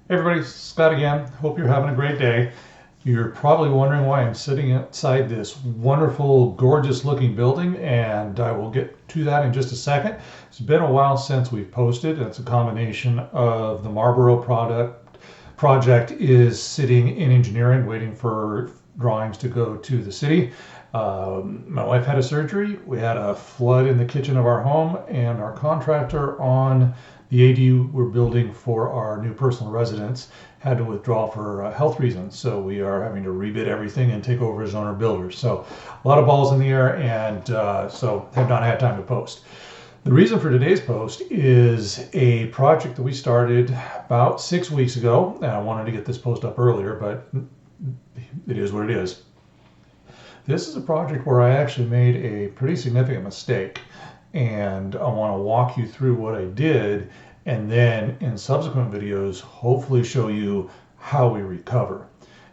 Hey everybody, Scott again. Hope you're having a great day. You're probably wondering why I'm sitting inside this wonderful, gorgeous looking building, and I will get to that in just a second. It's been a while since we've posted. It's a combination of the Marlborough project is sitting in engineering, waiting for drawings to go to the city. My wife had a surgery. We had a flood in the kitchen of our home, and our contractor on the ADU we're building for our new personal residence had to withdraw for health reasons. So we are having to rebid everything and take over as owner builder. So a lot of balls in the air, and so have not had time to post. The reason for today's post is a project that we started about 6 weeks ago. And I wanted to get this post up earlier, but it is what it is. This is a project where I actually made a pretty significant mistake, and I want to walk you through what I did, and then in subsequent videos hopefully show you how we recover.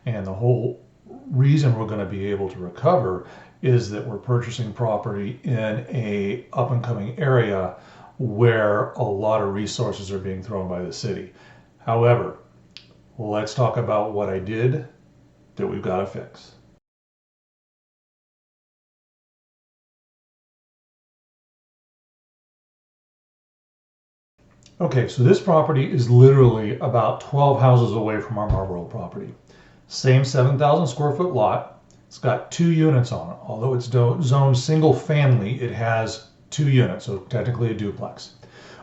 And the whole reason we're going to be able to recover is that we're purchasing property in a up and coming area where a lot of resources are being thrown by the city. However, let's talk about what I did that we've got to fix. Okay, so this property is literally about 12 houses away from our Marlborough property. Same 7,000 square foot lot. It's got 2 units on it. Although it's zoned single family, it has 2 units, so technically a duplex.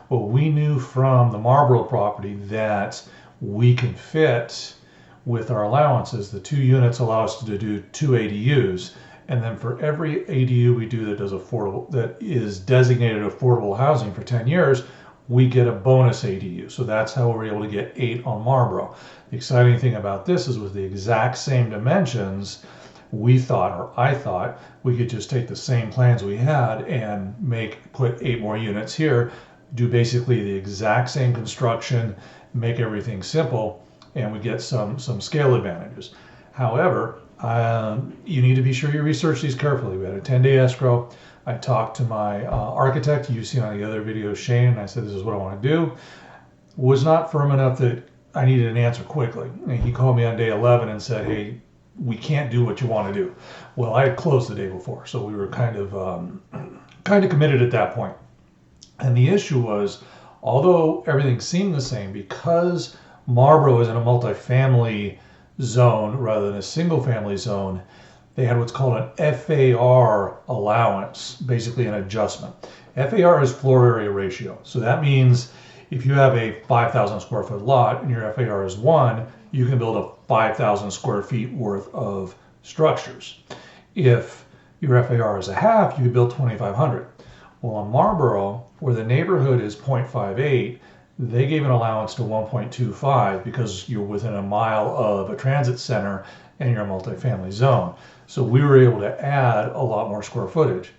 Well, we knew from the Marlborough property that we can fit with our allowances. The 2 units allow us to do 2 ADUs. And then for every ADU we do that is designated affordable housing for 10 years, we get a bonus ADU. So that's how we're able to get 8 on Marlborough. The exciting thing about this is with the exact same dimensions, I thought, we could just take the same plans we had and put 8 more units here, do basically the exact same construction, make everything simple, and we get some scale advantages. However, you need to be sure you research these carefully. We had a 10-day escrow. I talked to my architect, you've seen on the other video, Shane, and I said, this is what I want to do. Was not firm enough that I needed an answer quickly. And he called me on day 11 and said, hey, we can't do what you want to do. Well, I had closed the day before, so we were kind of committed at that point. And the issue was, although everything seemed the same, because Marlborough is in a multifamily zone rather than a single family zone, they had what's called an FAR allowance, basically an adjustment. FAR is floor area ratio. So that means if you have a 5,000 square foot lot and your FAR is 1, you can build a 5,000 square feet worth of structures. If your FAR is a half, you can build 2,500. Well, on Marlborough, where the neighborhood is 0.58, they gave an allowance to 1.25 because you're within a mile of a transit center and you're a multifamily zone. So we were able to add a lot more square footage.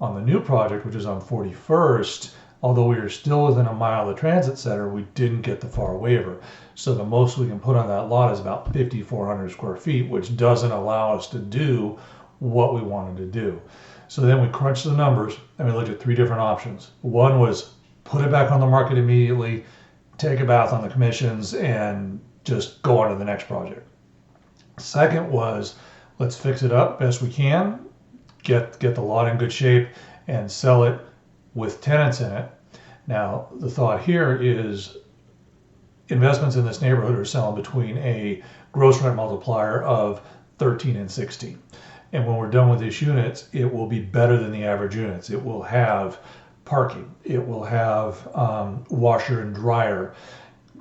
On the new project, which is on 41st, although we are still within a mile of the transit center, we didn't get the FAR waiver. So the most we can put on that lot is about 5,400 square feet, which doesn't allow us to do what we wanted to do. So then we crunched the numbers and we looked at 3 different options. One was put it back on the market immediately, take a bath on the commissions, and just go on to the next project. Second was, let's fix it up best we can, get the lot in good shape, and sell it with tenants in it. Now, the thought here is investments in this neighborhood are selling between a gross rent multiplier of 13 and 16. And when we're done with these units, it will be better than the average units. It will have parking. It will have washer and dryer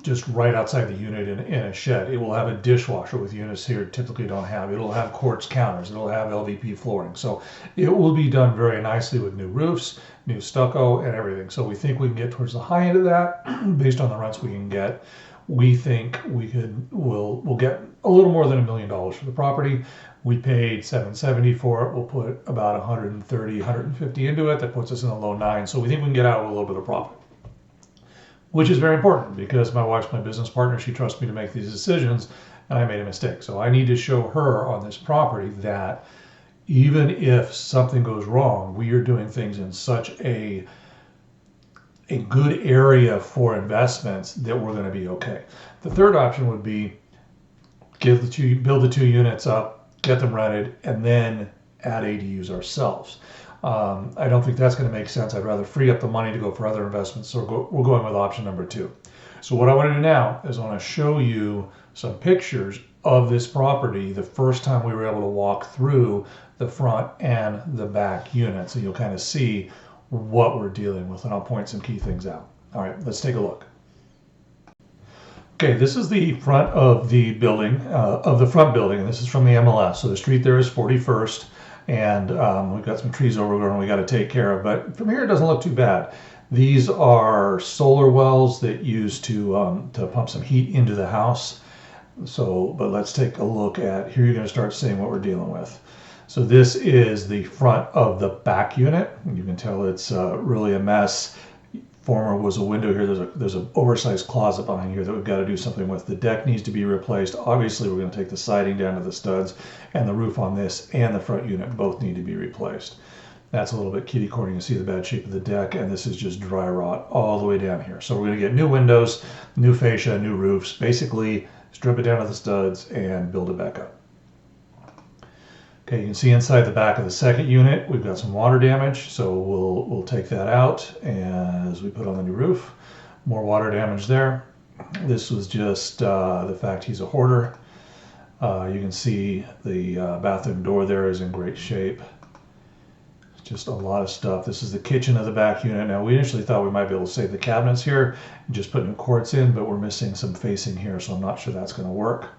just right outside the unit in a shed. It will have a dishwasher, with units here typically don't have. It'll have quartz counters. It'll have LVP flooring. So it will be done very nicely with new roofs, new stucco, and everything. So we think we can get towards the high end of that based on the rents we can get. We think we'll get a little more than $1 million for the property. We paid $770 for it. We'll put about 130, 150 into it. That puts us in the low 9. So we think we can get out with a little bit of profit, which is very important because my wife's my business partner. She trusts me to make these decisions, and I made a mistake. So I need to show her on this property that even if something goes wrong, we are doing things in such a a good area for investments, that we're going to be okay. The third option would be build the 2 units up, get them rented, and then add ADUs ourselves. I don't think that's going to make sense. I'd rather free up the money to go for other investments. So we're going with option number 2. So what I want to do now is I want to show you some pictures of this property the first time we were able to walk through the front and the back unit. So you'll kind of see what we're dealing with, and I'll point some key things out. All right, let's take a look. Okay, this is the front of the building, and this is from the MLS. So the street there is 41st, and we've got some trees overgrown we got to take care of, but from here it doesn't look too bad. These are solar wells that use to pump some heat into the house. So, but let's take a look at, here you're going to start seeing what we're dealing with. So this is the front of the back unit. You can tell it's really a mess. Former was a window here. There's an oversized closet behind here that we've got to do something with. The deck needs to be replaced. Obviously, we're going to take the siding down to the studs, and the roof on this and the front unit both need to be replaced. That's a little bit kitty corner. You can see the bad shape of the deck, and this is just dry rot all the way down here. So we're going to get new windows, new fascia, new roofs, basically strip it down to the studs and build it back up. Okay, you can see inside the back of the second unit, we've got some water damage, so we'll take that out as we put on the new roof. More water damage there. This was just the fact he's a hoarder. You can see the bathroom door there is in great shape. Just a lot of stuff. This is the kitchen of the back unit. Now, we initially thought we might be able to save the cabinets here and just put new quartz in, but we're missing some facing here, so I'm not sure that's going to work.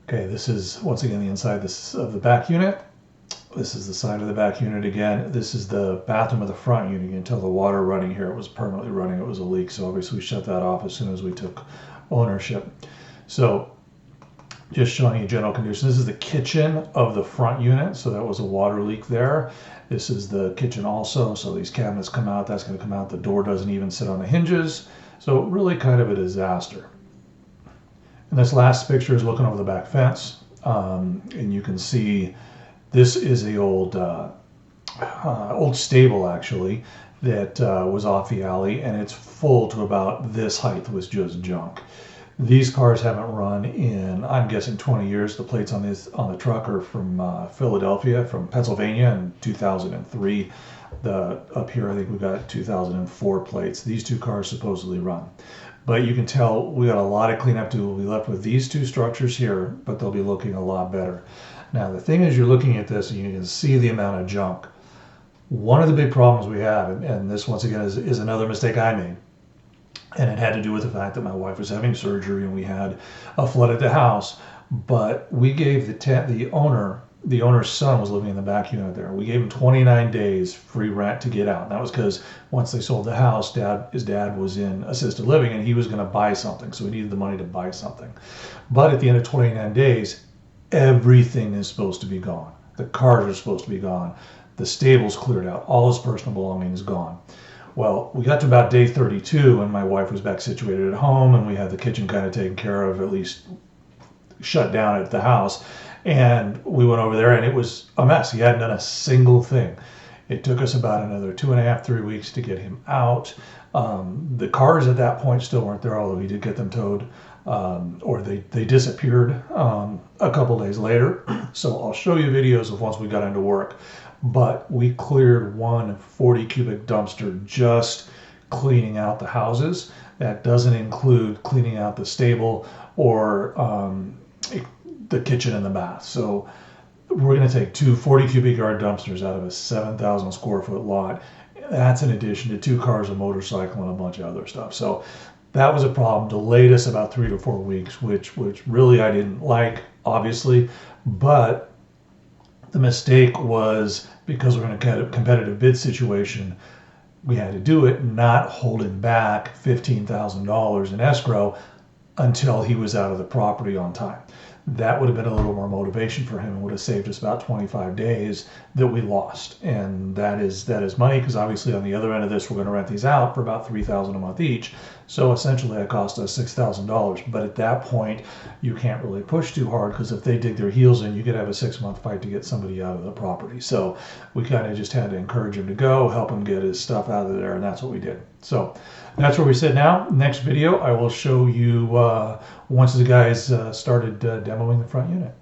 Okay, this is once again the inside of the back unit. This is the side of the back unit again. This is the bathroom of the front unit. You can tell the water running here. It was permanently running. It was a leak, so obviously we shut that off as soon as we took ownership. So just showing you general conditions. This is the kitchen of the front unit, so that was a water leak there. This is the kitchen also, so these cabinets come out. That's going to come out. The door doesn't even sit on the hinges, so really kind of a disaster. And this last picture is looking over the back fence, and you can see this is the old stable actually that was off the alley, and it's full to about this height with just junk. These cars haven't run in, I'm guessing, 20 years. The plates on the truck are from Philadelphia, from Pennsylvania in 2003. Up here, I think we got 2004 plates. These two cars supposedly run. But you can tell we got a lot of cleanup to do. We'll be left with these two structures here, but they'll be looking a lot better. Now, the thing is, you're looking at this and you can see the amount of junk. One of the big problems we have, and this once again is another mistake I made, and it had to do with the fact that my wife was having surgery and we had a flood at the house, but we gave the owner's son was living in the back unit there. We gave him 29 days free rent to get out. And that was because once they sold the house, his dad was in assisted living and he was going to buy something. So we needed the money to buy something. But at the end of 29 days, everything is supposed to be gone. The cars are supposed to be gone. The stable's cleared out. All his personal belongings gone. Well, we got to about day 32 and my wife was back situated at home and we had the kitchen kind of taken care of, at least shut down at the house. And we went over there and it was a mess. He hadn't done a single thing. It took us about another 2.5, 3 weeks to get him out. The cars at that point still weren't there, although he did get them towed, or they disappeared a couple days later. So I'll show you videos of once we got into work. But we cleared one 40 cubic dumpster just cleaning out the houses. That doesn't include cleaning out the stable or the kitchen and the bath. So we're going to take two 40 cubic yard dumpsters out of a 7,000 square foot lot. That's in addition to 2 cars, a motorcycle, and a bunch of other stuff. So that was a problem. Delayed us about 3 to 4 weeks, which really I didn't like, obviously. But the mistake was because we're in a competitive bid situation, we had to do it, not holding back $15,000 in escrow until he was out of the property on time. That would have been a little more motivation for him and would have saved us about 25 days that we lost. And that is money, because obviously on the other end of this, we're going to rent these out for about $3,000 a month each. So essentially that cost us $6,000. But at that point, you can't really push too hard, because if they dig their heels in, you could have a 6-month fight to get somebody out of the property. So we kind of just had to encourage him to go, help him get his stuff out of there, and that's what we did. So that's where we sit now. Next video, I will show you once the guys started demoing the front unit.